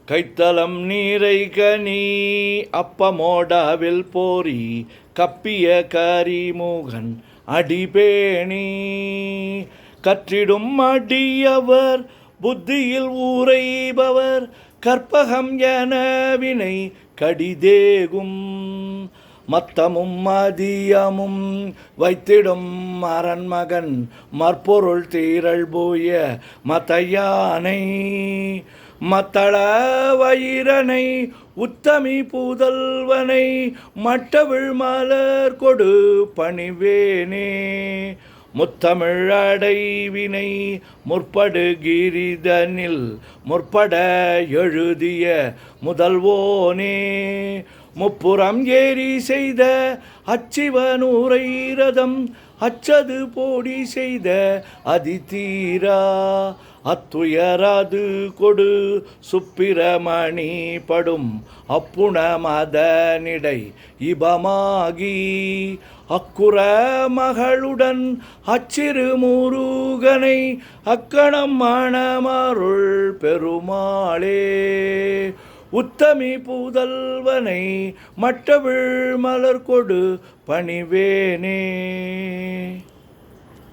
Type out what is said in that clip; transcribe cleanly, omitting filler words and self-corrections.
கைத்தலம் நீரை கனி அப்பமோடாவில் போரி கப்பிய கரிமுகன் அடிபேணி கற்றிடும் அடியவர் புத்தியில் ஊரைபவர் கற்பகம் என வினை கடிதேகும் மத்தமும் மதியமும் வைத்திடும் அரண்மகன் மற்பொருள் தீரல் போய மத்தையானை மத்தள வயிரனை உத்தமி பூதல்வனை மட்டவிழ் மலர் கொடு பணிவேனே முத்தமிழ் அடைவினை முற்படு கிரிதனில் முற்பட எழுதிய முதல்வோனே முப்புறம் ஏறி செய்த அச்சிவனூரை ரதம் அச்சது போடி செய்த அதிதீரா அத்துயராது கொடு சுப்பிரமணி படும் அப்புண மதனிடை இபமாகி அக்குற மகளுடன் அச்சிறு முருகனை அக்கணம் மணமருள் பெருமாளே உத்தமி பூதல்வனை மட்டவிழ் மலர் கொடு பணிவேனே.